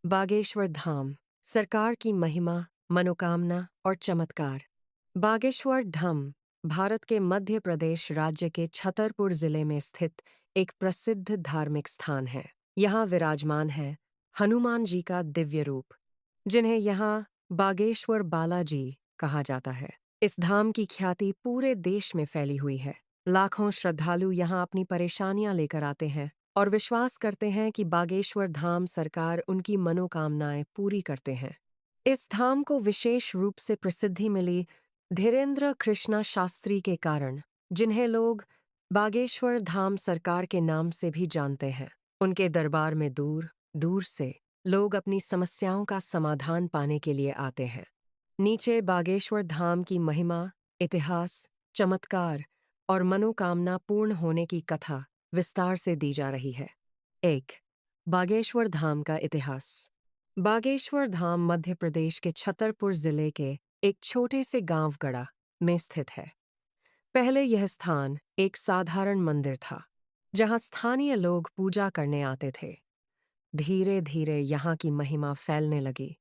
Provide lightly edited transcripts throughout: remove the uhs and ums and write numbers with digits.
बागेश्वर धाम, सरकार की महिमा, मनोकामना और चमत्कार। बागेश्वर धाम भारत के मध्य प्रदेश राज्य के छतरपुर जिले में स्थित एक प्रसिद्ध धार्मिक स्थान है। यहाँ विराजमान है हनुमान जी का दिव्य रूप, जिन्हें यहाँ बागेश्वर बालाजी कहा जाता है। इस धाम की ख्याति पूरे देश में फैली हुई है। लाखों श्रद्धालु यहाँ अपनी परेशानियां लेकर आते हैं और विश्वास करते हैं कि बागेश्वर धाम सरकार उनकी मनोकामनाएं पूरी करते हैं। इस धाम को विशेष रूप से प्रसिद्धि मिली धीरेन्द्र कृष्णा शास्त्री के कारण, जिन्हें लोग बागेश्वर धाम सरकार के नाम से भी जानते हैं। उनके दरबार में दूर दूर से लोग अपनी समस्याओं का समाधान पाने के लिए आते हैं। नीचे बागेश्वर धाम की महिमा, इतिहास, चमत्कार और मनोकामना पूर्ण होने की कथा विस्तार से दी जा रही है। 1. बागेश्वर धाम का इतिहास। बागेश्वर धाम मध्य प्रदेश के छतरपुर जिले के एक छोटे से गांव गड़ा में स्थित है। पहले यह स्थान एक साधारण मंदिर था, जहां स्थानीय लोग पूजा करने आते थे। धीरे धीरे यहाँ की महिमा फैलने लगी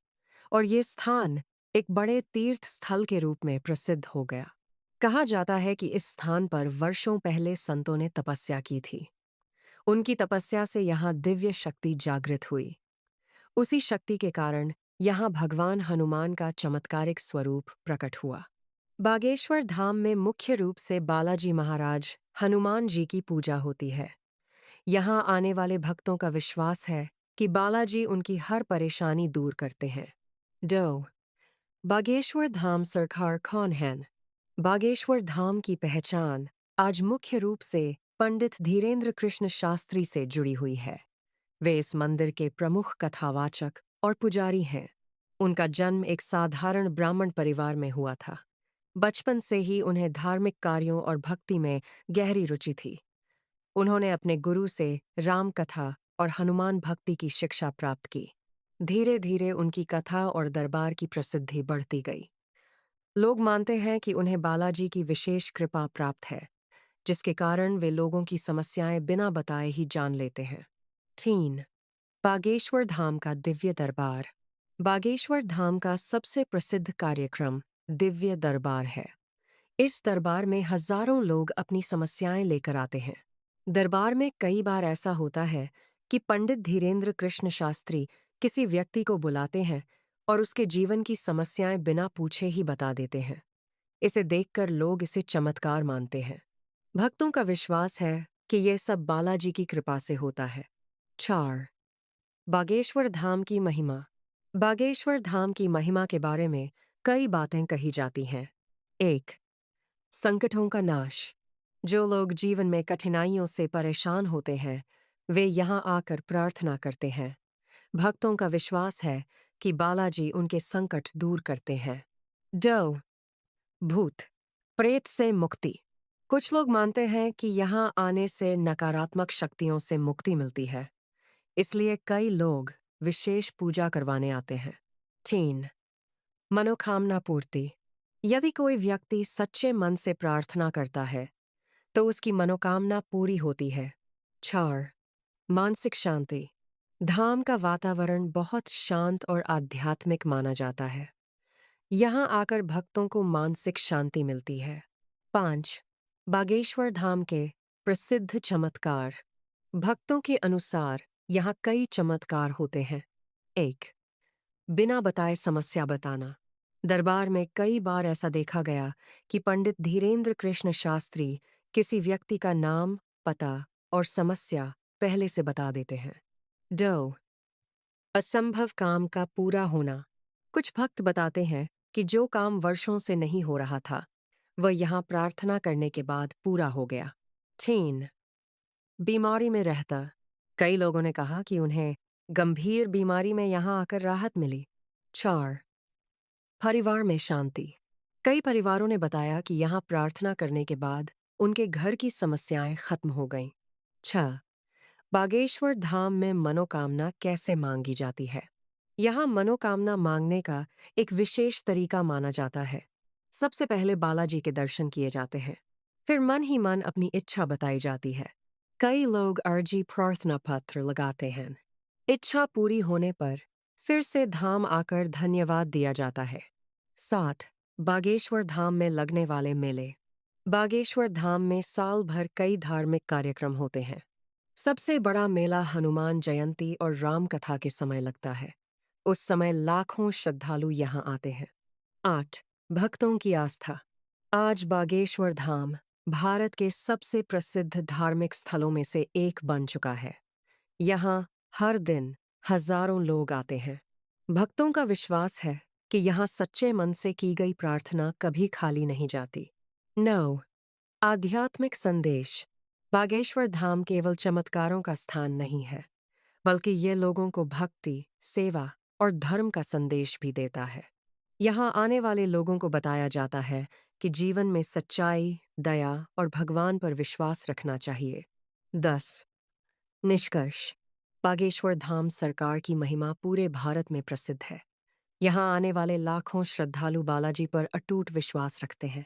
और ये स्थान एक बड़े तीर्थ स्थल के रूप में प्रसिद्ध हो गया। कहा जाता है कि इस स्थान पर वर्षों पहले संतों ने तपस्या की थी। उनकी तपस्या से यहाँ दिव्य शक्ति जागृत हुई। उसी शक्ति के कारण यहाँ भगवान हनुमान का चमत्कारिक स्वरूप प्रकट हुआ। बागेश्वर धाम में मुख्य रूप से बालाजी महाराज हनुमान जी की पूजा होती है। यहाँ आने वाले भक्तों का विश्वास है कि बालाजी उनकी हर परेशानी दूर करते हैं। 2. बागेश्वर धाम सरकार कौन है? बागेश्वर धाम की पहचान आज मुख्य रूप से पंडित धीरेन्द्र कृष्ण शास्त्री से जुड़ी हुई है। वे इस मंदिर के प्रमुख कथावाचक और पुजारी हैं। उनका जन्म एक साधारण ब्राह्मण परिवार में हुआ था। बचपन से ही उन्हें धार्मिक कार्यों और भक्ति में गहरी रुचि थी। उन्होंने अपने गुरु से राम कथा और हनुमान भक्ति की शिक्षा प्राप्त की। धीरे धीरे उनकी कथा और दरबार की प्रसिद्धि बढ़ती गई। लोग मानते हैं कि उन्हें बालाजी की विशेष कृपा प्राप्त है, जिसके कारण वे लोगों की समस्याएं बिना बताए ही जान लेते हैं। 3. बागेश्वर धाम का दिव्य दरबार। बागेश्वर धाम का सबसे प्रसिद्ध कार्यक्रम दिव्य दरबार है। इस दरबार में हजारों लोग अपनी समस्याएं लेकर आते हैं। दरबार में कई बार ऐसा होता है कि पंडित धीरेन्द्र कृष्ण शास्त्री किसी व्यक्ति को बुलाते हैं और उसके जीवन की समस्याएं बिना पूछे ही बता देते हैं। इसे देखकर लोग इसे चमत्कार मानते हैं। भक्तों का विश्वास है कि यह सब बालाजी की कृपा से होता है। 4. बागेश्वर धाम की महिमा। बागेश्वर धाम की महिमा के बारे में कई बातें कही जाती हैं। 1. संकटों का नाश। जो लोग जीवन में कठिनाइयों से परेशान होते हैं, वे यहाँ आकर प्रार्थना करते हैं। भक्तों का विश्वास है कि बालाजी उनके संकट दूर करते हैं। 2. भूत प्रेत से मुक्ति। कुछ लोग मानते हैं कि यहाँ आने से नकारात्मक शक्तियों से मुक्ति मिलती है, इसलिए कई लोग विशेष पूजा करवाने आते हैं। 3. मनोकामना पूर्ति। यदि कोई व्यक्ति सच्चे मन से प्रार्थना करता है तो उसकी मनोकामना पूरी होती है। 4. मानसिक शांति। धाम का वातावरण बहुत शांत और आध्यात्मिक माना जाता है। यहाँ आकर भक्तों को मानसिक शांति मिलती है। 5. बागेश्वर धाम के प्रसिद्ध चमत्कार। भक्तों के अनुसार यहाँ कई चमत्कार होते हैं। 1. बिना बताए समस्या बताना। दरबार में कई बार ऐसा देखा गया कि पंडित धीरेन्द्र कृष्ण शास्त्री किसी व्यक्ति का नाम, पता और समस्या पहले से बता देते हैं। 2. असंभव काम का पूरा होना। कुछ भक्त बताते हैं कि जो काम वर्षों से नहीं हो रहा था, वह यहाँ प्रार्थना करने के बाद पूरा हो गया। 3. बीमारी में रहता। कई लोगों ने कहा कि उन्हें गंभीर बीमारी में यहाँ आकर राहत मिली। 4. परिवार में शांति। कई परिवारों ने बताया कि यहाँ प्रार्थना करने के बाद उनके घर की समस्याएं खत्म हो गईं। 6. बागेश्वर धाम में मनोकामना कैसे मांगी जाती है? यहाँ मनोकामना मांगने का एक विशेष तरीका माना जाता है। सबसे पहले बालाजी के दर्शन किए जाते हैं, फिर मन ही मन अपनी इच्छा बताई जाती है। कई लोग अर्जी प्रार्थना पत्र लगाते हैं। इच्छा पूरी होने पर फिर से धाम आकर धन्यवाद दिया जाता है। 60 बागेश्वर धाम में लगने वाले मेले। बागेश्वर धाम में साल भर कई धार्मिक कार्यक्रम होते हैं। सबसे बड़ा मेला हनुमान जयंती और राम कथा के समय लगता है। उस समय लाखों श्रद्धालु यहाँ आते हैं। 8 भक्तों की आस्था। आज बागेश्वर धाम भारत के सबसे प्रसिद्ध धार्मिक स्थलों में से एक बन चुका है। यहाँ हर दिन हजारों लोग आते हैं। भक्तों का विश्वास है कि यहाँ सच्चे मन से की गई प्रार्थना कभी खाली नहीं जाती। 9 आध्यात्मिक संदेश। बागेश्वर धाम केवल चमत्कारों का स्थान नहीं है, बल्कि ये लोगों को भक्ति, सेवा और धर्म का संदेश भी देता है। यहाँ आने वाले लोगों को बताया जाता है कि जीवन में सच्चाई, दया और भगवान पर विश्वास रखना चाहिए। 10 निष्कर्ष। बागेश्वर धाम सरकार की महिमा पूरे भारत में प्रसिद्ध है। यहाँ आने वाले लाखों श्रद्धालु बालाजी पर अटूट विश्वास रखते हैं।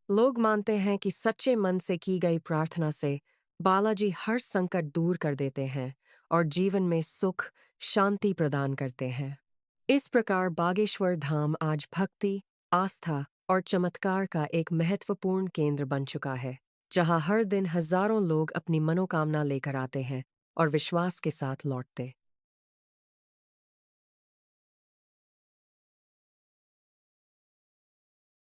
लोग मानते हैं कि सच्चे मन से की गई प्रार्थना से बालाजी हर संकट दूर कर देते हैं और जीवन में सुख, शांति प्रदान करते हैं। इस प्रकार बागेश्वर धाम आज भक्ति, आस्था और चमत्कार का एक महत्वपूर्ण केंद्र बन चुका है, जहां हर दिन हजारों लोग अपनी मनोकामना लेकर आते हैं और विश्वास के साथ लौटते